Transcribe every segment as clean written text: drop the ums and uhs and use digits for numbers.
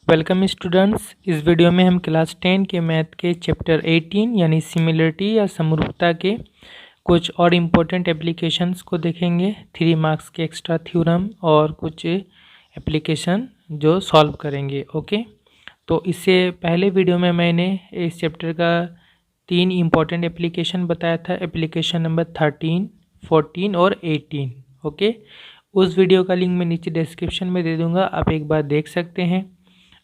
Welcome students. इस video में हम क्लास 10 के मैथ के चैप्टर 18 यानी सिमिलरिटी या समरूपता के कुछ और इम्पोर्टेंट एप्लीकेशंस को देखेंगे। 3 मार्क्स के एक्स्ट्रा थ्योरम और कुछ एप्लीकेशन जो सॉल्व करेंगे। ओके, तो इससे पहले वीडियो में मैंने इस चैप्टर का 3 इम्पोर्टेंट एप्लीकेशन बताया था। एप्लीकेशन नंबर 13, 14 और 18। ओके, उस वीडियो का लिंक मैं नीचे डिस्क्रिप्शन में दे दूँगा, आप एक बार देख सकते हैं।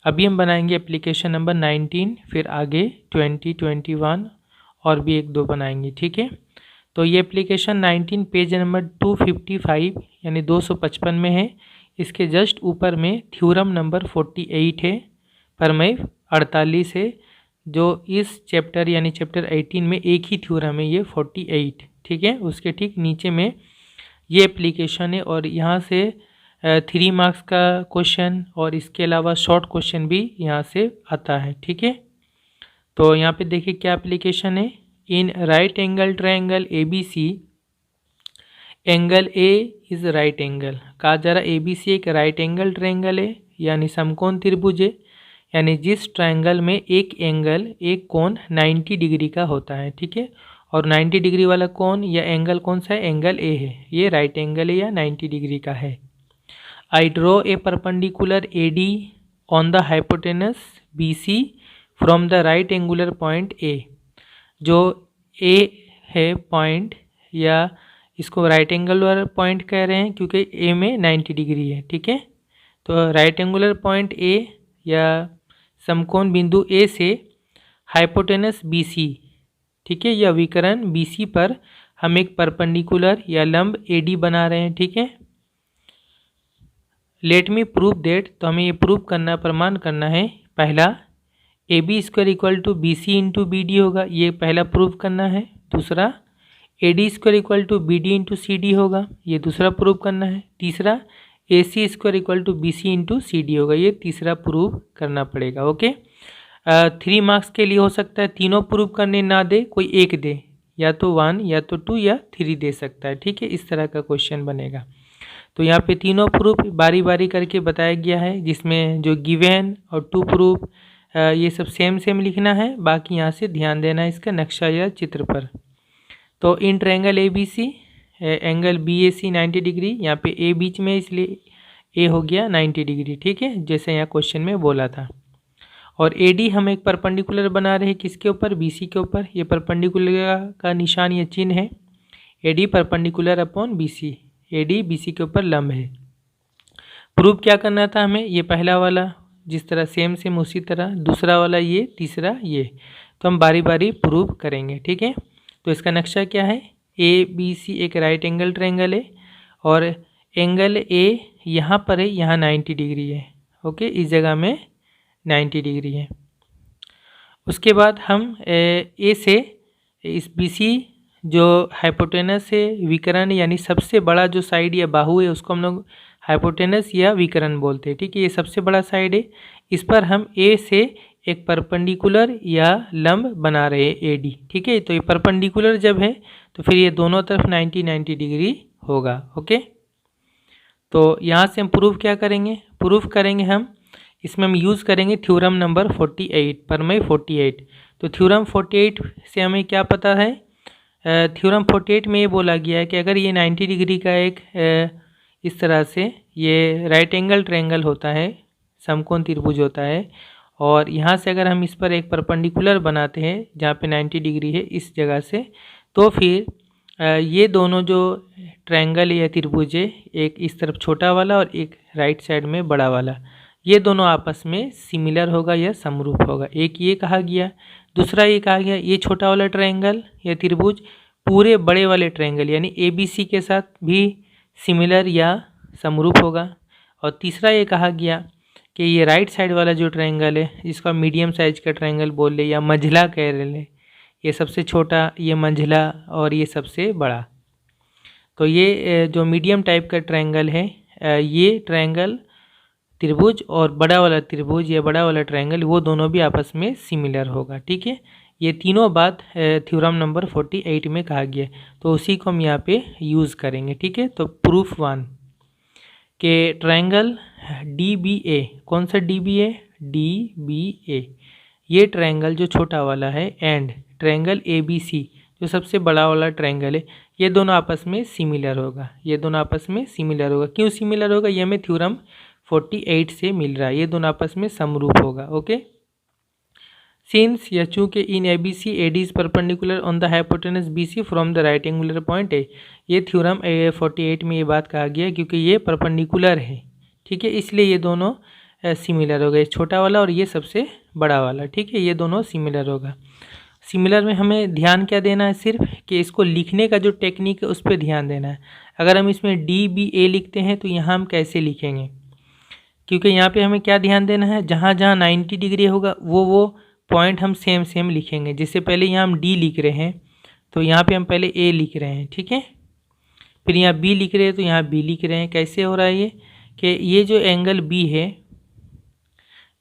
अभी हम बनाएंगे एप्लीकेशन नंबर 19, फिर आगे 20, 21 और भी 1-2 बनाएंगे। ठीक है, तो ये एप्लीकेशन 19 पेज नंबर 255 यानी 255 में है। इसके जस्ट ऊपर में थ्योरम नंबर 48 है, प्रमेय 48 है, जो इस चैप्टर यानी चैप्टर 18 में एक ही थ्योरम है, ये 48। ठीक है, उसके ठीक नीचे में ये एप्लीकेशन है और यहाँ से 3 मार्क्स का क्वेश्चन और इसके अलावा शॉर्ट क्वेश्चन भी यहाँ से आता है। ठीक है, तो यहाँ पे देखिए क्या एप्लीकेशन है। In right angle triangle ABC, angle A is right angle. कहा जा रहा ABC एक राइट एंगल ट्रायंगल है यानी समकोण त्रिभुज है, यानी जिस ट्रायंगल में एक कोण 90 डिग्री का होता है। ठीक है, और 90 डिग्री वाला कोण या एंगल कौन सा है? एंगल A है। ये राइट एंगल है या 90 डिग्री का है। I draw a perpendicular AD on the hypotenuse BC from the right angular point A। जो A है पॉइंट, या इसको राइट एंगुलर पॉइंट कह रहे हैं क्योंकि A में 90 डिग्री है। ठीक है, तो राइट एंगुलर पॉइंट A या समकोण बिंदु A से हाइपोटेनस BC, ठीक है, या विकर्ण BC पर हम एक परपेंडिकुलर या लंब AD बना रहे हैं। ठीक है, लेट मी प्रूव डेट, तो हमें ये प्रूव करना, प्रमाण करना है। पहला AB² equal to BC into BD होगा, ये पहला प्रूव करना है। दूसरा AD² equal to BD into CD होगा, ये दूसरा प्रूव करना है। तीसरा AC² equal to BC into CD होगा, ये तीसरा प्रूव करना पड़ेगा। ओके, 3 मार्क्स के लिए हो सकता है तीनों प्रूव करने ना दे, कोई एक दे, या तो 1 या तो 2 या 3 दे सकता है। ठीक है, इस तरह का क्वेश्चन बनेगा। तो यहाँ पे तीनों प्रूफ बारी बारी करके बताया गया है, जिसमें जो गिवन और 2 प्रूफ ये सब सेम लिखना है। बाकी यहाँ से ध्यान देना है इसका नक्शा या चित्र पर। तो in triangle ABC angle BAC 90 degree, यहाँ पे A बीच में इसलिए A हो गया 90 डिग्री। ठीक है, जैसे यहाँ क्वेश्चन में बोला था। और AD हम एक परपेंडिकुलर बना रहे हैं, किसके ऊपर? BC के ऊपर। ये परपेंडिकुलर का निशान या चिन्ह है। AD perpendicular upon BC, AD BC के ऊपर लंब है। प्रूव क्या करना था हमें? ये पहला वाला जिस तरह सेम उसी तरह, दूसरा वाला ये, तीसरा ये। तो हम बारी बारी प्रूव करेंगे। ठीक है, तो इसका नक्शा क्या है? ABC एक राइट एंगल ट्रायंगल है और एंगल A यहाँ पर है, यहाँ 90 डिग्री है। ओके, इस जगह में 90 डिग्री है। उसके बाद हम A से इस BC जो हाइपोटेनस है, विकर्ण यानी सबसे बड़ा जो साइड या बाहु है, उसको हम लोग हाइपोटेनस या विकर्ण बोलते हैं। ठीक है, ये सबसे बड़ा साइड है, इस पर हम A से एक परपेंडिकुलर या लंब बना रहे हैं AD। ठीक है, तो ये परपेंडिकुलर जब है तो फिर ये दोनों तरफ 90 डिग्री होगा। ओके, तो यहाँ से हम प्रूफ क्या करेंगे? प्रूफ करेंगे हम, इसमें हम यूज़ करेंगे थ्योरम नंबर 48, प्रमेय 48। तो थ्योरम 48 से हमें क्या पता है? थ्योरम 48 में ये बोला गया है कि अगर ये 90 डिग्री का एक इस तरह से ये राइट एंगल ट्रायंगल होता है, समकोण त्रिभुज होता है, और यहाँ से अगर हम इस पर एक परपेंडिकुलर बनाते हैं जहाँ पे 90 डिग्री है इस जगह से, तो फिर ये दोनों जो ट्रायंगल या त्रिभुज है, एक इस तरफ छोटा वाला और एक राइट साइड में बड़ा वाला, ये दोनों आपस में सिमिलर होगा या समरूप होगा। एक ये कहा गया, दूसरा ये कहा गया ये छोटा वाला ट्रायंगल या त्रिभुज पूरे बड़े वाले ट्रायंगल यानी ABC के साथ भी सिमिलर या समरूप होगा। और तीसरा ये कहा गया कि ये राइट साइड वाला जो ट्रायंगल है, जिसको मीडियम साइज का ट्रायंगल बोल ले या मंझला कह ले, ये सबसे छोटा, ये मंझला और ये सबसे बड़ा, तो ये जो मीडियम टाइप का ट्रायंगल है, ये ट्रायंगल त्रिभुज और बड़ा वाला त्रिभुज या बड़ा वाला ट्रायंगल, वो दोनों भी आपस में सिमिलर होगा। ठीक है, ये तीनों बात थ्योरम नंबर 48 में कहा गया है, तो उसी को हम यहाँ पे यूज़ करेंगे। ठीक है, तो प्रूफ 1 के ट्रायंगल DBA, कौन सा DBA? DBA, ये ट्रायंगल जो छोटा वाला है, एंड ट्रायंगल ABC जो सबसे बड़ा वाला ट्रायंगल है, ये दोनों आपस में सिमिलर होगा। ये दोनों आपस में सिमिलर होगा। क्यों सिमिलर होगा? ये हमें थ्योरम 48 से मिल रहा है। ये दोनों आपस में समरूप होगा। ओके, सिंस या चूँकि इन ABC AD is perpendicular on the hypotenuse BC from the right angular point A, ये थ्योरम 48 में ये बात कहा गया क्योंकि ये परपेंडिकुलर है। ठीक है, इसलिए ये दोनों सिमिलर हो गए, छोटा वाला और ये सबसे बड़ा वाला। ठीक है, ये दोनों सिमिलर होगा। सिमिलर में हमें ध्यान क्या देना है? सिर्फ कि इसको लिखने का जो टेक्निक है उस पर ध्यान देना है। अगर हम इसमें DBA लिखते हैं तो यहाँ हम कैसे लिखेंगे? क्योंकि यहाँ पे हमें क्या ध्यान देना है, जहाँ जहाँ 90 डिग्री होगा वो पॉइंट हम सेम लिखेंगे। जिससे पहले यहाँ हम D लिख रहे हैं तो यहाँ पे हम पहले A लिख रहे हैं। ठीक है, फिर यहाँ B लिख रहे हैं तो यहाँ B लिख रहे हैं। कैसे हो रहा है ये कि ये जो एंगल B है,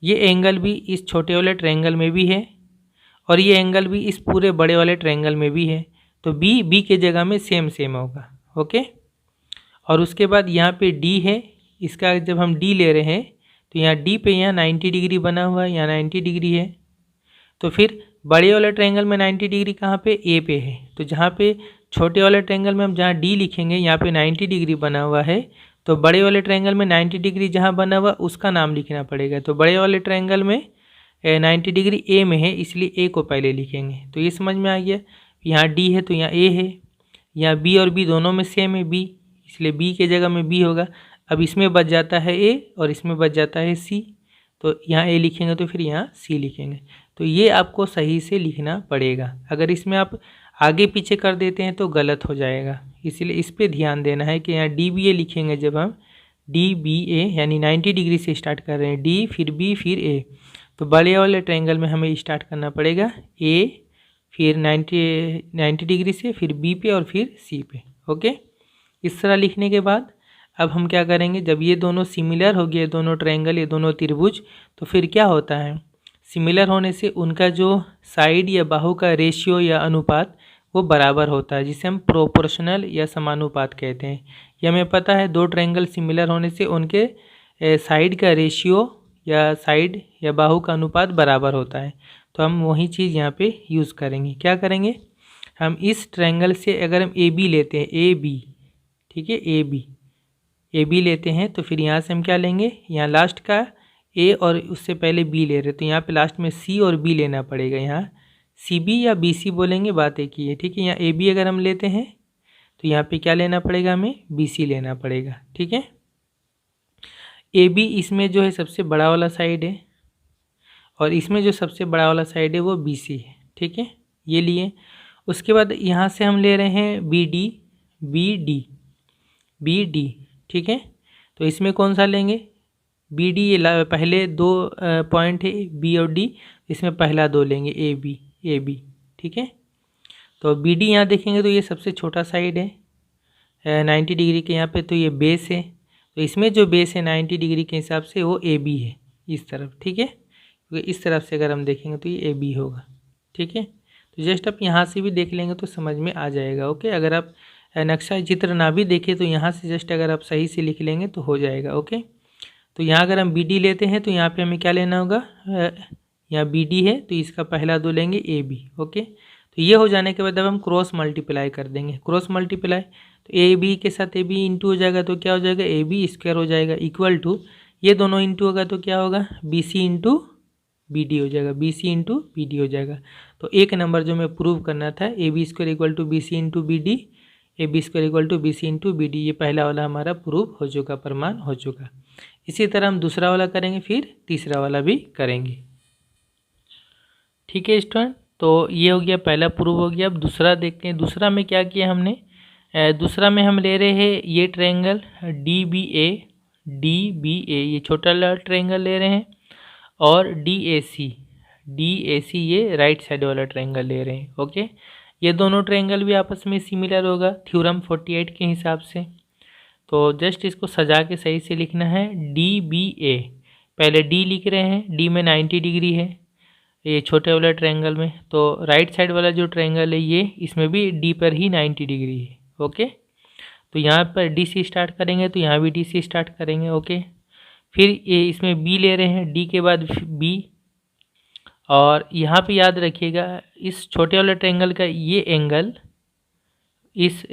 ये एंगल भी इस छोटे वाले ट्रायंगल में भी है और ये एंगल भी इस पूरे बड़े वाले ट्रायंगल में भी है। तो B के जगह में सेम होगा। ओके, और उसके बाद यहाँ पे D है, इसका जब हम D ले रहे हैं तो यहाँ D पे यहाँ 90 डिग्री बना हुआ है, यहाँ 90 डिग्री है। तो फिर बड़े वाले ट्रायंगल में 90 डिग्री कहाँ पे? A पे है। तो जहाँ पे छोटे वाले ट्रायंगल में हम जहाँ D लिखेंगे यहाँ पे 90 डिग्री बना हुआ है, तो बड़े वाले ट्रायंगल में 90 डिग्री जहाँ बना हुआ उसका नाम लिखना पड़ेगा। तो बड़े वाले ट्रायंगल में 90 डिग्री A में है, इसलिए A को पहले लिखेंगे। तो ये समझ में आ गया। यहाँ D है तो यहाँ A है, यहाँ B और B दोनों में सेम है B, इसलिए B के जगह में B होगा। अब इसमें बच जाता है A और इसमें बच जाता है C, तो यहाँ A लिखेंगे तो फिर यहाँ C लिखेंगे। तो ये आपको सही से लिखना पड़ेगा। अगर इसमें आप आगे पीछे कर देते हैं तो गलत हो जाएगा, इसलिए इस पर ध्यान देना है कि यहाँ DBA लिखेंगे। जब हम DBA यानी 90 डिग्री से स्टार्ट कर रहे हैं, D फिर B फिर A, तो बड़े वाले ट्रायंगल में हमें स्टार्ट करना पड़ेगा A, फिर 90 डिग्री से, फिर B पे और फिर C पे। ओके, इस तरह लिखने के बाद अब हम क्या करेंगे, जब ये दोनों सिमिलर हो गए, दोनों ट्रायंगल, ये दोनों त्रिभुज, तो फिर क्या होता है, सिमिलर होने से उनका जो साइड या बाहु का रेशियो या अनुपात वो बराबर होता है, जिसे हम प्रोपोर्शनल या समानुपात कहते हैं। ये हमें पता है, दो ट्रायंगल सिमिलर होने से उनके साइड का रेशियो या साइड या बाहु का अनुपात बराबर होता है। तो हम वही चीज़ यहाँ पे यूज़ करेंगे। क्या करेंगे, हम इस ट्रायंगल से अगर हम AB लेते हैं, AB, ठीक है, AB लेते हैं, तो फिर यहाँ से हम क्या लेंगे, यहाँ लास्ट का A और उससे पहले B ले रहे, तो यहाँ पे लास्ट में C और B लेना पड़ेगा। यहाँ CB या BC बोलेंगे, बात एक ही है। ठीक है, यहाँ AB अगर हम लेते हैं तो यहाँ पे क्या लेना पड़ेगा, हमें BC लेना पड़ेगा। ठीक है, AB इसमें जो है सबसे बड़ा वाला साइड है और इसमें जो सबसे बड़ा वाला साइड है वो BC है। ठीक है, ये लिए। उसके बाद यहाँ से हम ले रहे हैं BD। ठीक है, तो इसमें कौन सा लेंगे, BD, ये पहले दो पॉइंट है B और D, इसमें पहला दो लेंगे AB। ठीक है, तो BD यहाँ देखेंगे तो ये सबसे छोटा साइड है 90 डिग्री के यहाँ पे, तो ये बेस है, तो इसमें जो बेस है 90 डिग्री के हिसाब से वो AB है इस तरफ। ठीक है, क्योंकि इस तरफ से अगर हम देखेंगे तो ये AB होगा। ठीक है, तो जस्ट आप यहाँ से भी देख लेंगे तो समझ में आ जाएगा। ओके, अगर आप नक्शा चित्र ना भी देखें तो यहाँ से जस्ट अगर आप सही से लिख लेंगे तो हो जाएगा। ओके, तो यहाँ अगर हम BD लेते हैं तो यहाँ पे हमें क्या लेना होगा, यहाँ BD है तो इसका पहला दो लेंगे AB। ओके, तो ये हो जाने के बाद अब हम क्रॉस मल्टीप्लाई कर देंगे। क्रॉस मल्टीप्लाई तो AB के साथ AB इंटू हो जाएगा तो क्या हो जाएगा, AB स्क्वायर हो जाएगा, इक्वल टू ये दोनों इंटू होगा तो क्या होगा, BC इंटू BD हो जाएगा, BC इंटू BD हो जाएगा। तो एक नंबर जो हमें प्रूव करना था, AB square equal to BC into BD, AB square equal to BC into BD, ये पहला वाला हमारा प्रूव हो चुका, प्रमाण हो चुका। इसी तरह हम दूसरा वाला करेंगे, फिर तीसरा वाला भी करेंगे। ठीक है स्टूडेंट, तो ये हो गया, पहला प्रूव हो गया। अब दूसरा देखते हैं। दूसरा में क्या किया हमने, दूसरा में हम ले रहे हैं ये ट्रायंगल DBA, ये छोटा ट्रायंगल ले रहे हैं, और DAC ये राइट साइड वाला ट्रायंगल ले रहे हैं। ओके, ये दोनों ट्रायंगल भी आपस में सिमिलर होगा थ्योरम 48 के हिसाब से। तो जस्ट इसको सजा के सही से लिखना है। DBA, पहले D लिख रहे हैं, D में 90 डिग्री है ये छोटे वाला ट्रायंगल में, तो राइट साइड वाला जो ट्रायंगल है ये, इसमें भी D पर ही 90 डिग्री है। ओके, तो यहाँ पर D से स्टार्ट करेंगे तो यहाँ भी D से स्टार्ट करेंगे। ओके, फिर ये इसमें बी ले रहे हैं, डी के बाद बी, और यहाँ पे याद रखिएगा इस छोटे वाले ट्रायंगल का ये एंगल इस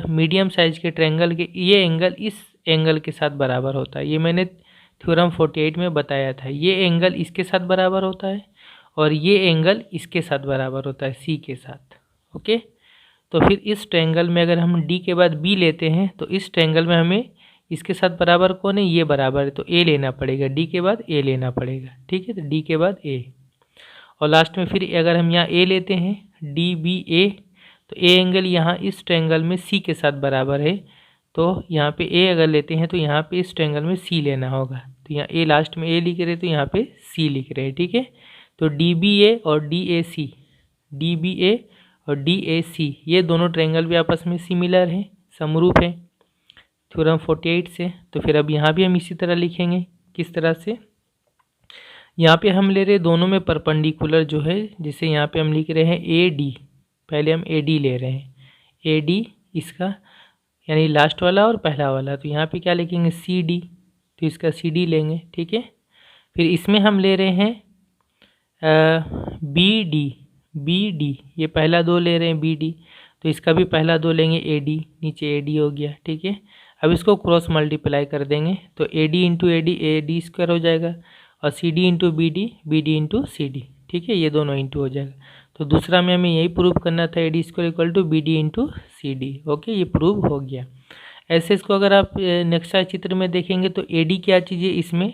मीडियम साइज के ट्रायंगल के ये एंगल इस एंगल के साथ बराबर होता है। ये मैंने थ्योरम 48 में बताया था। ये एंगल इसके साथ बराबर होता है और ये एंगल इसके साथ बराबर होता है, सी के साथ। ओके, तो फिर इस ट्रायंगल में अगर हम डी के बाद बी लेते हैं तो इस ट्रायंगल में हमें इसके साथ बराबर कौन है, ये बराबर है, तो ए लेना पड़ेगा, डी के बाद ए लेना पड़ेगा। ठीक है, तो डी के बाद ए, और लास्ट में फिर अगर हम यहाँ ए लेते हैं डी बी ए, तो ए एंगल यहाँ इस ट्रायंगल में सी के साथ बराबर है, तो यहाँ पे ए अगर लेते हैं तो यहाँ पे इस ट्रायंगल में सी लेना होगा। तो यहाँ ए लास्ट में ए लिख रहे हैं तो यहाँ पे सी लिख रहे हैं। ठीक है, तो डी बी ए और D A C, D B A और डी ए सी, ये दोनों ट्रायंगल भी आपस में सिमिलर हैं, समरूप हैं थ्योरम 48 से। तो फिर अब यहाँ भी हम इसी तरह लिखेंगे। किस तरह से, यहाँ पे हम ले रहे हैं दोनों में परपेंडिकुलर जो है, जिसे यहाँ पे हम लिख रहे हैं ए डी, पहले हम ए डी ले रहे हैं, ए डी इसका यानी लास्ट वाला और पहला वाला, तो यहाँ पे क्या लिखेंगे सी डी, तो इसका सी डी लेंगे। ठीक है, फिर इसमें हम ले रहे हैं बी डी, बी डी ये पहला दो ले रहे हैं बी डी, तो इसका भी पहला दो लेंगे ए डी, नीचे ए डी हो गया। ठीक है, अब इसको क्रॉस मल्टीप्लाई कर देंगे तो A D into A D square हो जाएगा, और C D into B D into C D. ठीक है, ये दोनों इंटू हो जाएगा। तो दूसरा में हमें यही प्रूव करना था, A D square equal to B D into C D. Okay, ये प्रूव हो गया। ऐसे इसको अगर आप नक्शा चित्र में देखेंगे तो ए डी क्या चीज़ है,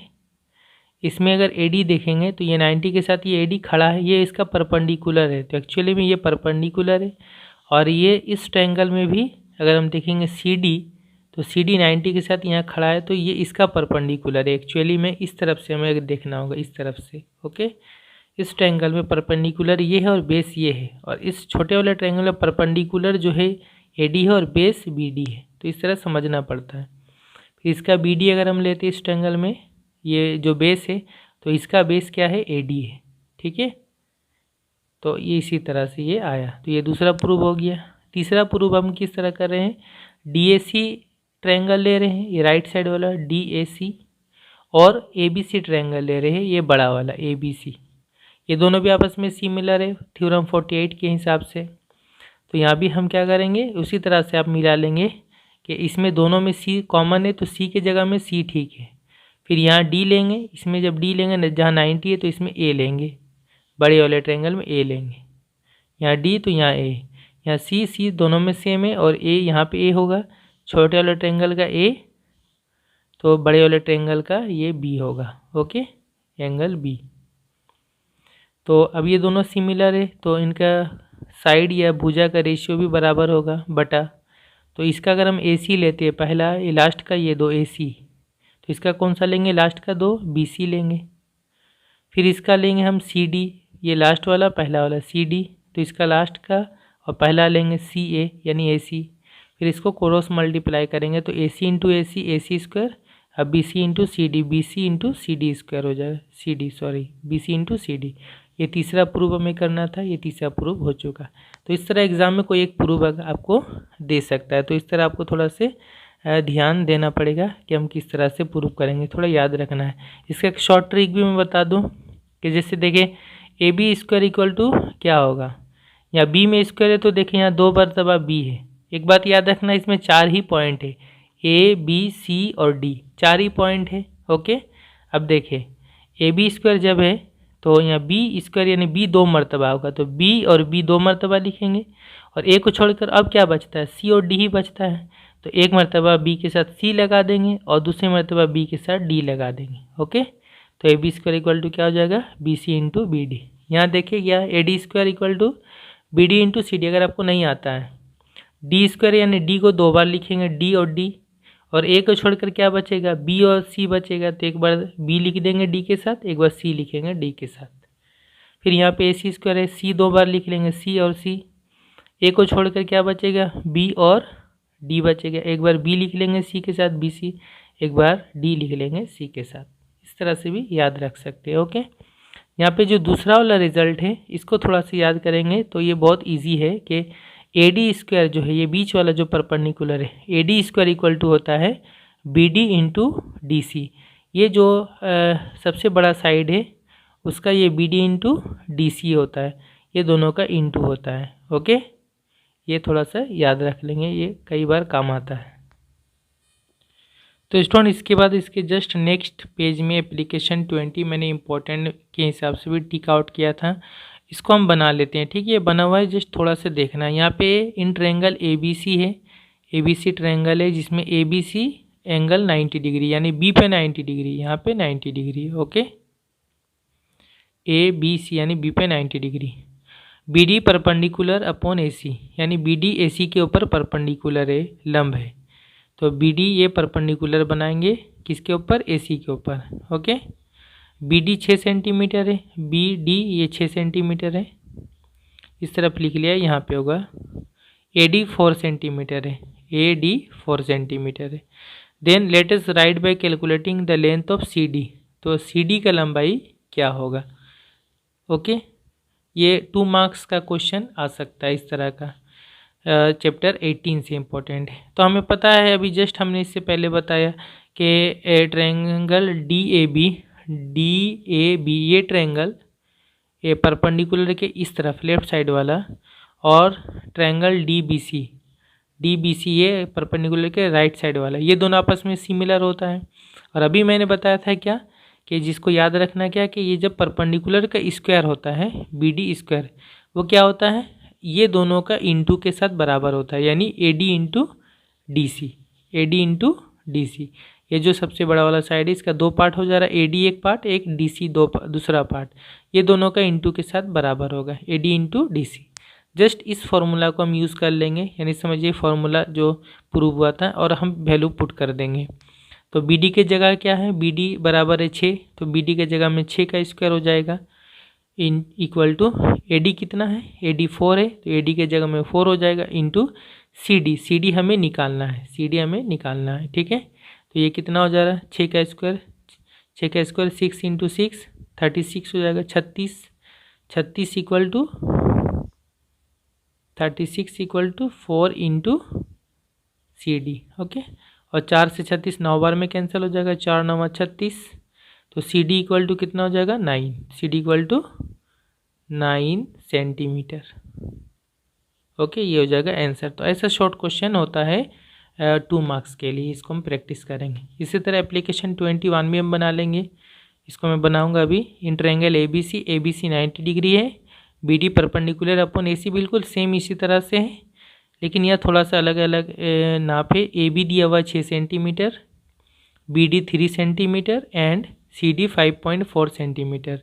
इसमें अगर ए डी देखेंगे तो ये 90 के साथ ये ए डी खड़ा है, ये इसका परपेंडिकुलर है, तो एक्चुअली में ये परपेंडिकुलर है। और ये इस ट्रायंगल में भी अगर हम देखेंगे सी डी, तो सी डी 90 के साथ यहाँ खड़ा है, तो ये इसका परपेंडिकुलर है। एक्चुअली में इस तरफ से हमें देखना होगा, इस तरफ से। ओके, इस ट्रायंगल में परपेंडिकुलर ये है और बेस ये है, और इस छोटे वाले ट्रायंगल में परपेंडिकुलर जो है ए डी है और बेस बी डी है, तो इस तरह समझना पड़ता है। फिर इसका बी डी अगर हम लेते हैं इस ट्रायंगल में, ये जो बेस है तो इसका बेस क्या है, ए डी है। ठीक है, तो ये इसी तरह से ये आया, तो ये दूसरा प्रूव हो गया। तीसरा प्रूव हम किस तरह कर रहे हैं, डी ए सी ट्रायंगल ले रहे हैं, ये राइट साइड वाला डी ए सी, और ए बी सी ट्रायंगल ले रहे हैं, ये बड़ा वाला ए बी सी, ये दोनों भी आपस में सिमिलर है थ्योरम 48 के हिसाब से। तो यहाँ भी हम क्या करेंगे, उसी तरह से आप मिला लेंगे कि इसमें दोनों में सी कॉमन है, तो सी के जगह में सी ठीक है। फिर यहाँ डी लेंगे, इसमें जब डी लेंगे जहाँ 90 है तो इसमें ए लेंगे, बड़े वाले ट्रायंगल में ए लेंगे, यहाँ डी तो यहाँ ए, यहाँ सी दोनों में सेम है, और ए यहाँ पे ए होगा, छोटे वाले ट्रायंगल का ए, तो बड़े वाले ट्रायंगल का ये बी होगा। Okay, angle B. तो अब ये दोनों सिमिलर है, तो इनका साइड या भुजा का रेशियो भी बराबर होगा बटा, तो इसका अगर हम ए सी लेते हैं पहला, ये लास्ट का ये दो ए सी, तो इसका कौन सा लेंगे, लास्ट का दो बी सी लेंगे। फिर इसका लेंगे हम सी डी, ये लास्ट वाला पहला वाला सी डी, तो इसका लास्ट का और पहला लेंगे सी ए यानी ए सी। फिर इसको क्रॉस मल्टीप्लाई करेंगे तो A C into A C square, अब B C into C D square हो जाएगा, B C into C D. ये तीसरा प्रूव हमें करना था, ये तीसरा प्रूव हो चुका। तो इस तरह एग्जाम में कोई एक प्रूव आपको दे सकता है, तो इस तरह आपको थोड़ा से ध्यान देना पड़ेगा कि हम किस तरह से प्रूव करेंगे, थोड़ा याद रखना है। इसका एक शॉर्ट ट्रिक भी मैं बता दूं कि जैसे देखें A B square equal to क्या होगा, या बी में स्क्वायर है तो देखें यहाँ दो मरतबा बी है। एक बात याद रखना, इसमें 4 ही पॉइंट है, ए बी सी और डी 4 ही पॉइंट है। ओके, अब देखें ए बी स्क्वायर जब है तो यहाँ बी स्क्वायर यानी बी 2 मरतबा होगा, तो बी और बी 2 मरतबा लिखेंगे, और ए को छोड़कर अब क्या बचता है, सी और डी ही बचता है, तो एक मरतबा बी के साथ सी लगा देंगे और दूसरी मरतबा बी के साथ डी लगा देंगे। ओके, तो A B square equal to क्या हो जाएगा, B C into B D. यहाँ देखिए क्या, A D square equal to B D into C D. अगर आपको नहीं आता है, डी स्क्वायर यानी डी को 2 बार लिखेंगे, डी और डी, और ए को छोड़कर क्या बचेगा, बी और सी बचेगा, तो एक बार बी लिख देंगे डी के साथ, एक बार सी लिखेंगे डी के साथ। फिर यहाँ पे ए सी स्क्वायर है, सी 2 बार लिख लेंगे, सी और सी, ए को छोड़कर क्या बचेगा, बी और डी बचेगा, एक बार बी लिख लेंगे सी के साथ बी सी, एक बार डी लिख लेंगे सी के साथ। इस तरह से भी याद रख सकते हैं। ओके, यहाँ पे जो दूसरा वाला रिजल्ट है इसको थोड़ा सा याद करेंगे तो ये बहुत ईजी है कि ए डी स्क्वायर जो है, ये बीच वाला जो परपेंडिकुलर है, A D square equal to होता है B D into D C. ये जो सबसे बड़ा साइड है उसका ये B D into D C होता है, ये दोनों का इंटू होता है। ओके, ये थोड़ा सा याद रख लेंगे, ये कई बार काम आता है। तो स्टूडेंट इसके बाद इसके जस्ट नेक्स्ट पेज में एप्लीकेशन 20 मैंने इंपॉर्टेंट के हिसाब से भी टिक आउट किया था, इसको हम बना लेते हैं। ठीक है, ये बना हुआ है, जस्ट थोड़ा सा देखना है। यहाँ पे इन ट्रायंगल ए बी सी है, ए बी सी ट्रायंगल है जिसमें A B C angle 90 degree, यानी बी पे 90 डिग्री, यहाँ पे 90 degree. Okay, A B C यानी बी पे 90 degree. B D perpendicular upon A C, यानी बी डी ए सी के ऊपर परपेंडिकुलर है, लंब है। तो बी डी ये परपेंडिकुलर बनाएंगे किसके ऊपर, ए सी के ऊपर। ओके, बी डी 6 सेंटीमीटर है, बी डी ये 6 सेंटीमीटर है, इस तरफ लिख लिया, यहाँ पे होगा। ए डी 4 सेंटीमीटर है, ए डी 4 सेंटीमीटर है। Then let us write by calculating the length of C D, तो सी डी का लंबाई क्या होगा। ओके, ये 2 मार्क्स का क्वेश्चन आ सकता है इस तरह का, चैप्टर 18 से इम्पोर्टेंट है। तो हमें पता है, अभी जस्ट हमने इससे पहले बताया कि ट्रायंगल डी ए बी ये ट्रायंगल ये परपेंडिकुलर के इस तरफ लेफ्ट साइड वाला, और ट्रायंगल डी बी सी ये परपेंडिकुलर के राइट साइड वाला, ये दोनों आपस में सिमिलर होता है। और अभी मैंने बताया था क्या कि जिसको याद रखना क्या कि ये जब परपेंडिकुलर का स्क्वायर होता है बी डी स्क्वायर, वो क्या होता है, ये दोनों का इंटू के साथ बराबर होता है, यानी A D into D C, A D into D C. ये जो सबसे बड़ा वाला साइड है इसका 2 पार्ट हो जा रहा है, ए डी एक पार्ट, एक डी सी दूसरा पार्ट, ये दोनों का इंटू के साथ बराबर होगा, A D into D C. Just इस फॉर्मूला को हम यूज़ कर लेंगे, यानी समझिए फॉर्मूला जो प्रूव हुआ था, और हम वैल्यू पुट कर देंगे। तो बी डी की जगह क्या है, बी डी बराबर है 6, तो बी डी की जगह में 6 का स्क्वायर हो जाएगा, इन इक्वल टू ए डी कितना है, ए डी 4 है, तो ए डी के जगह में 4 हो जाएगा, इंटू सी डी हमें निकालना है, सी डी हमें निकालना है। ठीक है, तो ये कितना हो जा रहा है, 6 का स्क्वायर 6 इंटू 6 36 हो जाएगा, 36 equal to 36 equal to 4 into C D. Okay, और 4 से 36 9 बार में कैंसिल हो जाएगा, 4 9 36, तो सी डी इक्वल टू कितना हो जाएगा 9, C D equal to 9 centimetre. Okay, ये हो जाएगा आंसर। तो ऐसा शॉर्ट क्वेश्चन होता है 2 मार्क्स के लिए, इसको हम प्रैक्टिस करेंगे। इसी तरह एप्लीकेशन 21 भी हम बना लेंगे, इसको मैं बनाऊंगा अभी। In triangle A B C 90 degree है, B D perpendicular upon A C बिल्कुल सेम इसी तरह से है, लेकिन यह थोड़ा सा अलग अलग नाप है। ए बी दिया हुआ 6 centimetre, B D 3 centimetre and C D 5.4 centimetre.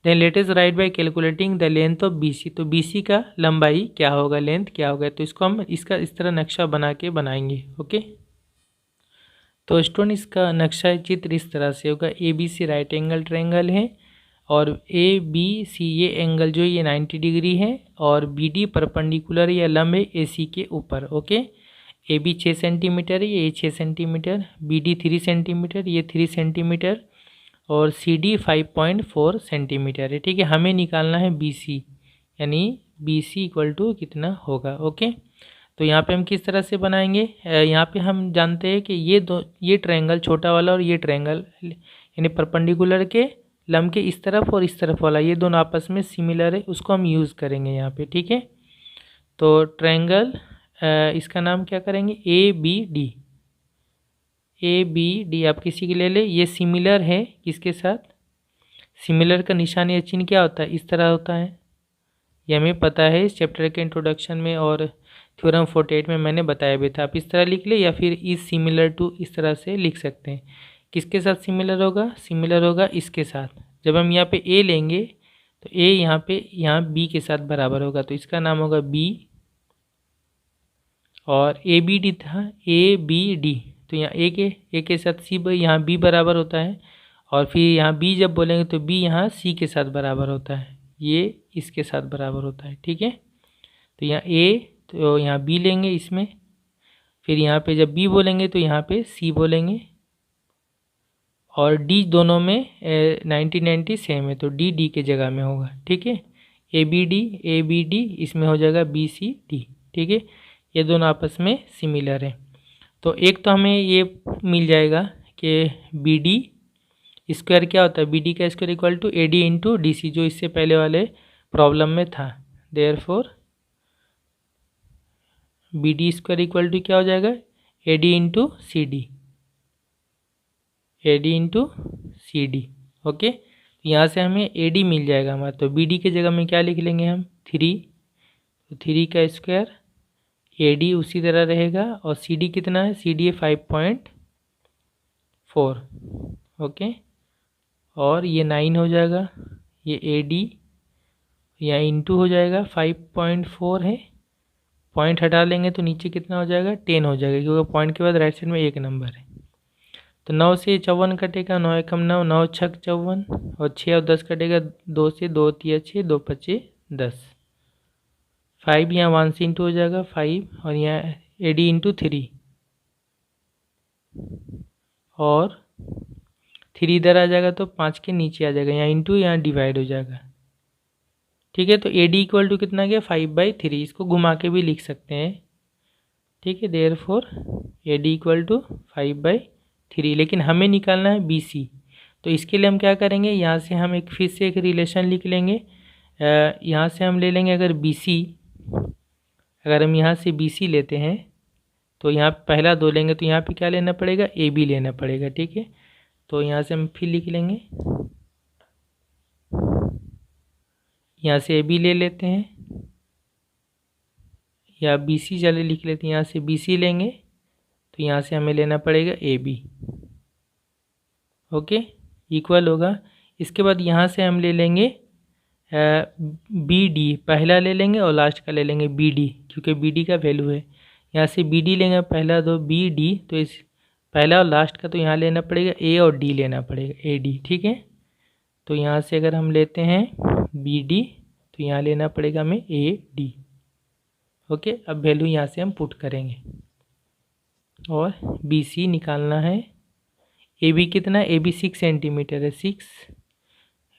Then let us write by calculating the length of B C, तो बी सी का लंबाई क्या होगा, लेंथ क्या होगा, तो इसको हम इसका इस तरह नक्शा बना के बनाएंगे। ओके, तो स्टूडेंट इसका नक्शा चित्र इस तरह से होगा। A B C right angle triangle है, और ए बी सी ये एंगल जो ये 90 डिग्री है, और बी डी परपेंडिकुलर या लंब है ए सी के ऊपर। ओके, ए बी 6 सेंटीमीटर है, ये 6 सेंटीमीटर, बी डी 3 सेंटीमीटर, ये 3 सेंटीमीटर, और सी डी 5.4 सेंटीमीटर है। ठीक है, हमें निकालना है बी सी, यानी बी सी इक्वल टू कितना होगा। ओके, तो यहाँ पे हम किस तरह से बनाएंगे, यहाँ पे हम जानते हैं कि ये ट्रायंगल छोटा वाला और ये ट्रायंगल यानी परपेंडिकुलर के लंब के इस तरफ और इस तरफ वाला, ये दोनों आपस में सिमिलर है, उसको हम यूज़ करेंगे यहाँ पे। ठीक है, तो ट्रायंगल इसका नाम क्या करेंगे, ए बी डी आप किसी के ले ले, ये सिमिलर है किसके साथ, सिमिलर का निशान या चिन्ह क्या होता है, इस तरह होता है, ये हमें पता है इस चैप्टर के इंट्रोडक्शन में, और थ्योरम 48 में मैंने बताया भी था। आप इस तरह लिख ले, या फिर इज सिमिलर टू इस तरह से लिख सकते हैं। किसके साथ सिमिलर होगा, सिमिलर होगा इसके साथ। जब हम यहाँ पे ए लेंगे तो ए यहाँ बी के साथ बराबर होगा, तो इसका नाम होगा बी, और ए बी डी था, ए बी डी, तो यहाँ ए के साथ सी, यहाँ बी बराबर होता है, और फिर यहाँ बी जब बोलेंगे तो बी यहाँ सी के साथ बराबर होता है, ये इसके साथ बराबर होता है। ठीक है, तो यहाँ ए, तो यहाँ बी लेंगे इसमें, फिर यहाँ पे जब बी बोलेंगे तो यहाँ पे सी बोलेंगे, और डी दोनों में 90 सेम है, तो डी के जगह में होगा। ठीक है, ए बी डी इसमें हो जाएगा बी सी डी। ठीक है, ये दोनों आपस में सिमिलर है। तो एक तो हमें ये मिल जाएगा कि बी डी स्क्वायर क्या होता है, बी डी का square equal to A D into D C, जो इससे पहले वाले प्रॉब्लम में था। Therefore B D square equal to क्या हो जाएगा, A D into C D, A D into C D. Okay, यहाँ से हमें ए डी मिल जाएगा हमारा, तो बी डी की जगह में क्या लिख लेंगे हम, 3, तो 3 का स्क्वायर, ए डी उसी तरह रहेगा, और सी डी कितना है, सी डी है 5.4। ओके, और ये 9 हो जाएगा, ये ए डी या इंटू हो जाएगा, 5.4 है, पॉइंट हटा लेंगे तो नीचे कितना हो जाएगा, 10 हो जाएगा, क्योंकि पॉइंट के बाद राइट साइड में एक नंबर है। तो 9 से 54 कटेगा, 9 एकम 9, 9 छक 54, और 6 और 10 कटेगा, 2 से 2 तिया 6, 2 पचे 10, 5 यहाँ 1 से इंटू हो जाएगा 5, और यहाँ ए डी इंटू 3, और 3 इधर आ जाएगा तो 5 के नीचे आ जाएगा, यहाँ इंटू यहाँ डिवाइड हो जाएगा। ठीक है, तो ए डी इक्वल टू कितना गया, 5/3, इसको घुमा के भी लिख सकते हैं। ठीक है, therefore A D equal to 5/3, लेकिन हमें निकालना है बी सी, तो इसके लिए हम क्या करेंगे, यहाँ से हम एक फिर से एक रिलेशन लिख लेंगे। यहाँ से हम ले लेंगे, अगर बी सी, अगर हम यहाँ से बी सी लेते हैं तो यहाँ पहला 2 लेंगे, तो यहाँ पे क्या लेना पड़ेगा, ए बी लेना पड़ेगा। ठीक है, तो यहाँ से हम फिर लिख लेंगे, यहाँ से ए बी ले लेते हैं, या बी सी चले लिख लेते हैं, यहाँ से बी सी लेंगे तो यहाँ से हमें लेना पड़ेगा ए बी। ओके, इक्वल होगा। इसके बाद यहाँ से हम ले लेंगे बी डी, पहला ले लेंगे और लास्ट का ले लेंगे बी डी, क्योंकि बी डी का वैल्यू है। यहाँ से बी डी लेंगे, पहला 2 बी डी, तो इस पहला और लास्ट का तो यहाँ लेना पड़ेगा ए और डी लेना पड़ेगा, ए डी। ठीक है, तो यहाँ से अगर हम लेते हैं बी डी तो यहाँ लेना पड़ेगा हमें ए डी। ओके, अब वैल्यू यहाँ से हम पुट करेंगे, और बी सी निकालना है। ए बी कितना है, ए बी 6 सेंटीमीटर है, 6,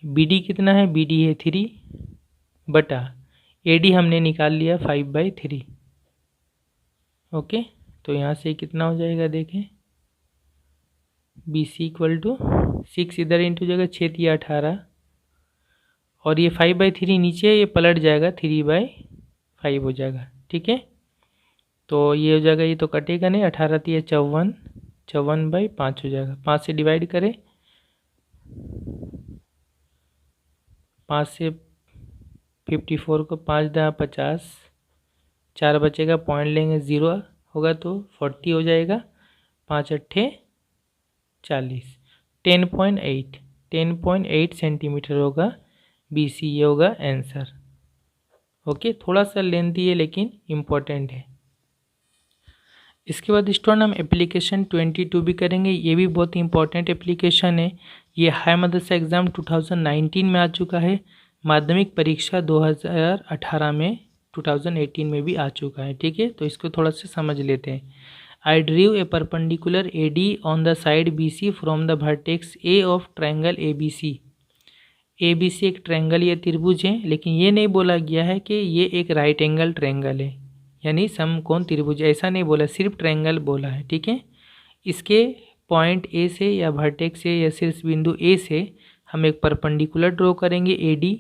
बी डी कितना है, बी डी है 3 बटा ए डी हमने निकाल लिया 5/3। ओके, तो यहाँ से कितना हो जाएगा, देखें, बी सी इक्वल टू 6 इधर इंटू जगह 6 या 18, और ये 5/3 नीचे ये पलट जाएगा, 3/5 हो जाएगा। ठीक है, तो ये हो जाएगा, ये तो कटेगा नहीं, 18 3 54, 54/5 हो जाएगा। 5 से डिवाइड करें, 5 से 54 को 5 × 50, 4 बचेगा, पॉइंट लेंगे 0 होगा तो 40 हो जाएगा, 5 8 40, 10.8 सेंटीमीटर होगा बी सी, ये होगा आंसर। ओके, थोड़ा सा लेंथी है लेकिन इम्पोर्टेंट है। इसके बाद स्टूडेंट हम एप्लीकेशन 22 भी करेंगे, ये भी बहुत इंपॉर्टेंट एप्लीकेशन है। ये हाई मदरसा एग्ज़ाम 2019 में आ चुका है, माध्यमिक परीक्षा 2018 में 2018 में भी आ चुका है। ठीक है, तो इसको थोड़ा सा समझ लेते हैं। I drew a perpendicular A D on the side B C from the vertex A of triangle A B C. A B C एक ट्रायंगल या त्रिभुज है, लेकिन ये नहीं बोला गया है कि ये एक राइट एंगल ट्रायंगल है, यानी समकोण त्रिभुज, ऐसा नहीं बोला, सिर्फ ट्रायंगल बोला है। ठीक है, इसके पॉइंट ए से या वर्टेक्स से या शीर्ष बिंदु ए से हम एक परपेंडिकुलर ड्रॉ करेंगे ए डी,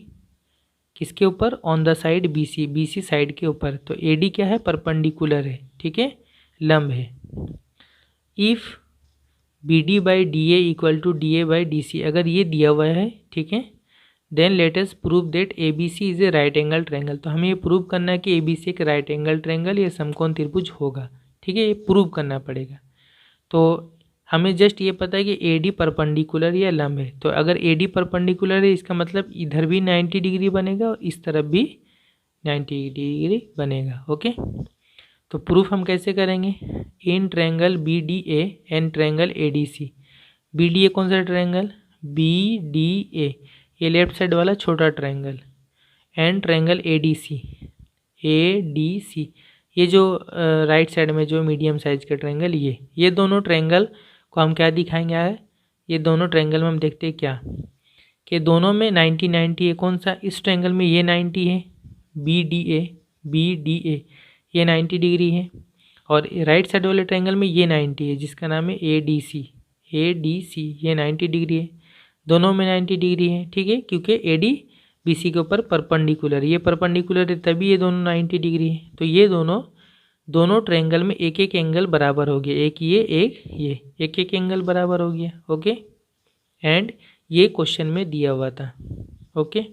किसके ऊपर, on the side B C, B C side के ऊपर। तो ए डी क्या है, परपेंडिकुलर है। ठीक है, लंब है। If B D by D A equal to D A by D C, अगर ये दिया हुआ है, ठीक है, then let us prove that A B C is a right angle triangle. तो हमें ये प्रूव करना है कि ए बी सी एक राइट एंगल ट्रायंगल या समकोण त्रिभुज होगा। ठीक है, ये प्रूव करना पड़ेगा। तो हमें जस्ट ये पता है कि ए डी परपेंडिकुलर या लंब है, तो अगर ए डी परपेंडिकुलर है इसका मतलब इधर भी 90 डिग्री बनेगा और इस तरफ भी 90 डिग्री बनेगा। ओके, तो प्रूफ हम कैसे करेंगे, in triangle B D A and triangle A D C. B D A कौन सा ट्रायंगल, बी डी ए, ये लेफ्ट साइड वाला छोटा triangle, and triangle A D C, A D C ये जो राइट साइड में जो मीडियम साइज का ट्रायंगल, ये दोनों ट्रायंगल को हम क्या दिखाएंगे है, ये दोनों ट्रायंगल में हम देखते हैं क्या कि दोनों में 90 90 है। कौन सा, इस ट्रायंगल में ये 90 है, बी डी ए ये 90 डिग्री है, और राइट साइड वाले ट्रायंगल में ये 90 है जिसका नाम है ए डी सी ये 90 डिग्री है। दोनों में 90 डिग्री है, ठीक है, क्योंकि AD BC के ऊपर परपेंडिकुलर, ये परपेंडिकुलर है तभी ये दोनों 90 डिग्री है। तो ये दोनों ट्रायंगल में एक एक एंगल बराबर हो गया, एक ये एक एक एंगल बराबर हो गया। ओके, एंड ये क्वेश्चन में दिया हुआ था। Okay,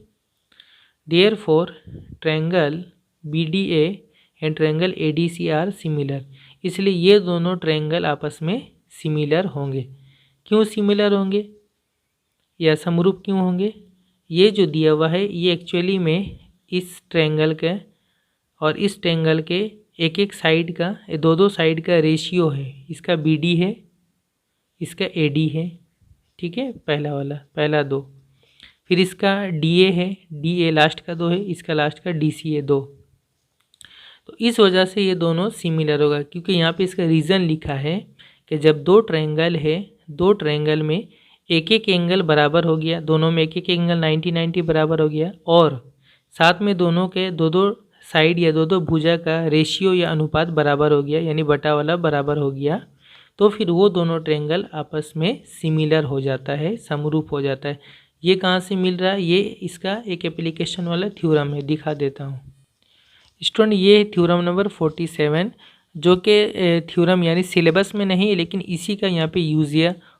therefore triangle BDA and triangle ADC are similar, इसलिए ये दोनों ट्रायंगल आपस में सिमिलर होंगे। क्यों सिमिलर होंगे या समरूप क्यों होंगे? ये जो दिया हुआ है ये एक्चुअली में इस ट्रायंगल के और इस ट्रायंगल के एक एक साइड का, दो साइड का रेशियो है। इसका BD है, इसका AD है, ठीक है, पहला वाला, पहला 2। फिर इसका DA है, DA लास्ट का 2 है, इसका लास्ट का DC है 2। तो इस वजह से ये दोनों सिमिलर होगा, क्योंकि यहाँ पे इसका रीज़न लिखा है कि जब दो ट्रायंगल है, दो ट्रायंगल में एक एक एंगल बराबर हो गया, दोनों में एक एक एंगल 90-90 बराबर हो गया, और साथ में दोनों के दो साइड या दो भुजा का रेशियो या अनुपात बराबर हो गया, यानी बटा वाला बराबर हो गया, तो फिर वो दोनों ट्रायंगल आपस में सिमिलर हो जाता है, समरूप हो जाता है। ये कहाँ से मिल रहा है? ये इसका एक एप्लीकेशन वाला थ्योरम है, दिखा देता हूँ स्टूडेंट। ये थ्योरम नंबर 47, जो कि थ्योरम यानी सिलेबस में नहीं है, लेकिन इसी का यहाँ पे यूज़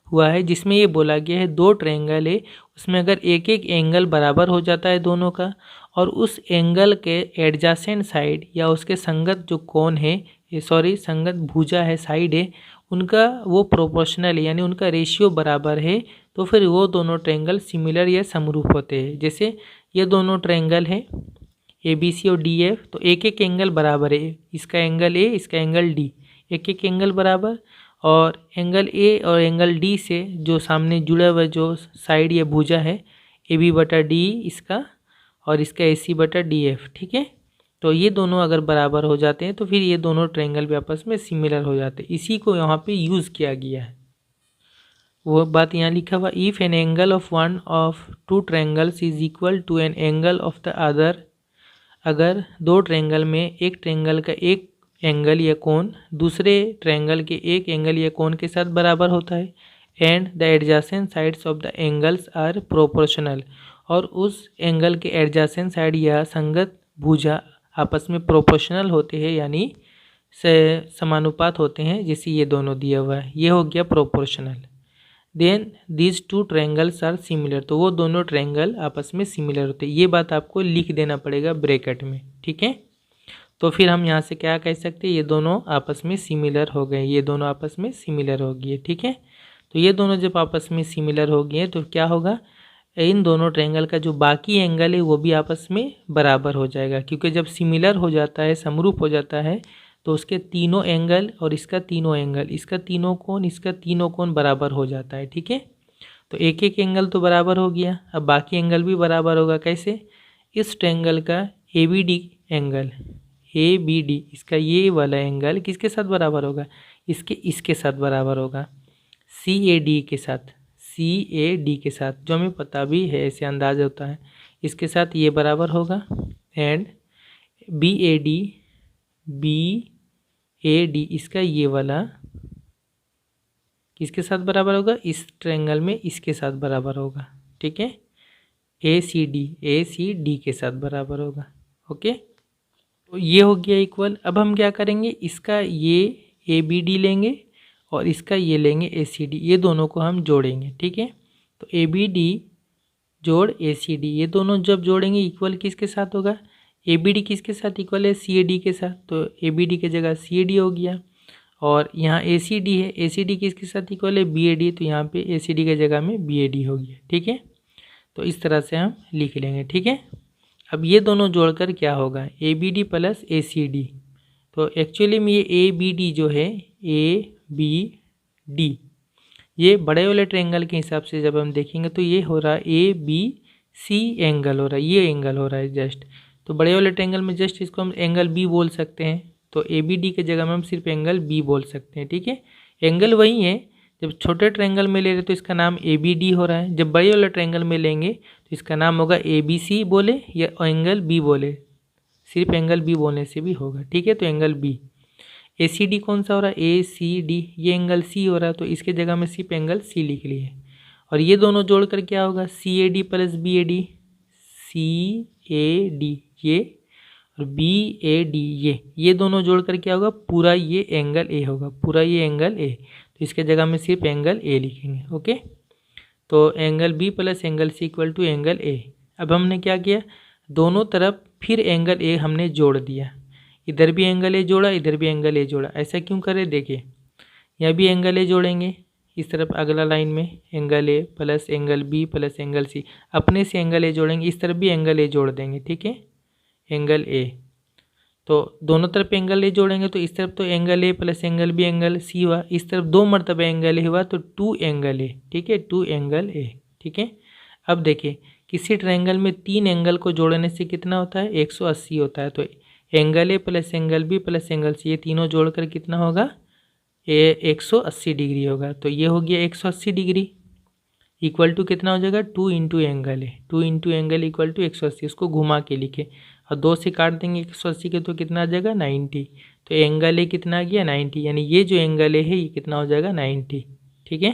हुआ है, जिसमें ये बोला गया है दो ट्रायंगल है, उसमें अगर एक एक एंगल बराबर हो जाता है दोनों का, और उस एंगल के एडजासेंट साइड या उसके संगत जो कोण है, संगत भुजा है, साइड है, उनका वो प्रोपोर्शनल है, यानी उनका रेशियो बराबर है, तो फिर वो दोनों ट्रायंगल सिमिलर या समरूप होते हैं। जैसे ये दोनों ट्रायंगल है ABC और DF, तो एक एक एंगल बराबर है, इसका एंगल A, इसका एंगल D, एक एक एंगल बराबर, और एंगल A और एंगल D से जो सामने जुड़ा हुआ जो साइड या भुजा है AB/D इसका, और इसका AC/DF, ठीक है। तो ये दोनों अगर बराबर हो जाते हैं तो फिर ये दोनों ट्रायंगल भी आपस में सिमिलर हो जाते हैं। इसी को यहाँ पे यूज़ किया गया है, वो बात यहाँ लिखा हुआ, if an angle of one of two triangles is equal to an angle of the other, अगर दो ट्रायंगल में एक ट्रायंगल का एक एंगल या कोण दूसरे ट्रायंगल के एक एंगल या कोण के साथ बराबर होता है, and the adjacent sides of the angles are proportional, और उस एंगल के एडजेसेंट साइड या संगत भुजा आपस में प्रोपोर्शनल होते हैं, यानी समानुपात होते हैं, जैसे ये दोनों दिया हुआ है, ये हो गया proportional. Then these two triangles are similar, तो वो दोनों ट्रायंगल आपस में सिमिलर होते हैं। ये बात आपको लिख देना पड़ेगा ब्रैकेट में, ठीक है। तो फिर हम यहाँ से क्या कह सकते हैं, ये दोनों आपस में सिमिलर हो गए, ये दोनों आपस में सिमिलर हो गए, ठीक है। तो ये दोनों जब आपस में सिमिलर हो गए तो क्या होगा, इन दोनों ट्रायंगल का जो बाकी एंगल है वो भी आपस में बराबर हो जाएगा, क्योंकि जब सिमिलर हो जाता है, समरूप हो जाता है, तो उसके तीनों एंगल और इसका तीनों एंगल, इसका तीनों कोण, इसका तीनों कोण बराबर हो जाता है, ठीक है। तो एक एक एंगल तो बराबर हो गया, अब बाकी एंगल भी बराबर होगा। कैसे? इस ट्रायंगल का ABD एंगल, ABD इसका ये वाला एंगल किसके साथ बराबर होगा, इसके साथ बराबर होगा, CAD के साथ, CAD के साथ, जो हमें पता भी है, ऐसे अंदाज़ होता है, इसके साथ ये बराबर होगा, एंड BAD इसका ये वाला किसके साथ बराबर होगा, इस ट्रायंगल में इसके साथ बराबर होगा, ठीक है। ACD के साथ बराबर होगा, ओके। तो ये हो गया इक्वल। अब हम क्या करेंगे, इसका ये ABD लेंगे और इसका ये लेंगे ACD, ये दोनों को हम जोड़ेंगे, ठीक है। तो ABD जोड़ ACD, ये दोनों जब जोड़ेंगे इक्वल किसके साथ होगा, ABD किसके साथ इक्वल है, CAD के साथ, तो ABD की जगह CAD हो गया, और यहाँ ACD है, ACD किसके साथ इक्वल है, BAD, तो यहाँ पे ACD की जगह में BAD हो गया, ठीक है। तो इस तरह से हम लिख लेंगे, ठीक है। अब ये दोनों जोड़कर क्या होगा, ABD प्लस ACD, तो एक्चुअली में ये ABD जो है, ABD ये बड़े वाले ट्रायंगल के हिसाब से जब हम देखेंगे तो ये हो रहा है ABC एंगल हो रहा है, ये एंगल हो रहा है जस्ट, तो बड़े वाले ट्रायंगल में जस्ट इसको हम एंगल B बोल सकते हैं, तो ABD के जगह में हम सिर्फ एंगल B बोल सकते हैं, ठीक है। एंगल वही है, जब छोटे ट्रायंगल में ले रहे तो इसका नाम ABD हो रहा है, जब बड़े वाले ट्रायंगल में लेंगे तो इसका नाम होगा ABC बोले या एंगल B बोले, सिर्फ एंगल B बोलने से भी होगा, ठीक है। तो एंगल B, ACD कौन सा हो रहा है, ACD, ये एंगल C हो रहा है, तो इसके जगह में सिर्फ एंगल C लिख लिए, और ये दोनों जोड़कर क्या होगा, CAD प्लस BAD, CAD ये और BAD ये दोनों जोड़कर क्या होगा, पूरा ये एंगल A होगा, पूरा ये एंगल A। तो इसके जगह में सिर्फ एंगल A लिखेंगे। ओके, तो angle B plus angle C equal to angle A। अब हमने क्या किया, दोनों तरफ फिर एंगल A हमने जोड़ दिया, इधर भी एंगल A जोड़ा, इधर भी एंगल A जोड़ा। ऐसा क्यों करे, देखिए यहाँ भी एंगल A जोड़ेंगे, इस तरफ अगला लाइन में angle A plus angle B plus angle C, अपने से एंगल A जोड़ेंगे, इस तरफ भी एंगल A जोड़ देंगे। ठीक है, एंगल A, तो दोनों तरफ एंगल A जोड़ेंगे तो इस तरफ तो angle A plus angle B angle C हुआ, इस तरफ 2 मरतबा एंगल A हुआ तो 2 एंगल A। ठीक है, 2 एंगल A। ठीक है, अब देखिए किसी ट्रायंगल में 3 एंगल को जोड़ने से कितना होता है, 180 होता है। तो angle A plus angle B plus angle C ये तीनों जोड़कर कितना होगा, 180 डिग्री होगा। तो ये हो गया 180 डिग्री इक्वल टू कितना हो जाएगा, 2 इंटू एंगल है, 2 इंटू एंगल इक्वल टू 180। इसको घुमा के लिखे और 2 से काट देंगे 180 के, तो कितना आ जाएगा 90। तो एंगल ए कितना आ गया 90, यानी ये जो एंगल ए है ये कितना हो जाएगा 90। ठीक है,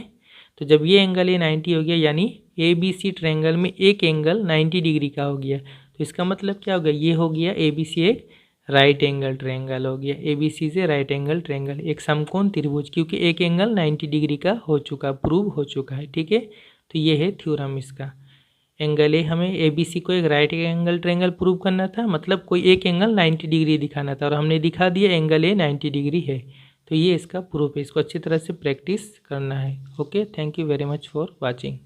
तो जब ये एंगल ए 90 हो गया यानी ABC ट्रायंगल में एक एंगल 90 डिग्री का हो गया। तो इसका मतलब क्या हो गया, ये हो गया ABC एक राइट एंगल ट्रायंगल हो गया, ABC से राइट एंगल ट्रायंगल, एक समकोण त्रिभुज, क्योंकि एक एंगल 90 डिग्री का हो चुका, प्रूव हो चुका है। ठीक है, तो ये है थ्योरम इसका। एंगल ए हमें ABC को एक राइट एंगल ट्रायंगल प्रूव करना था, मतलब कोई एक एंगल 90 डिग्री दिखाना था और हमने दिखा दिया एंगल ए 90 डिग्री है। तो ये इसका प्रूफ है, इसको अच्छी तरह से प्रैक्टिस करना है। Okay, thank you very much for watching.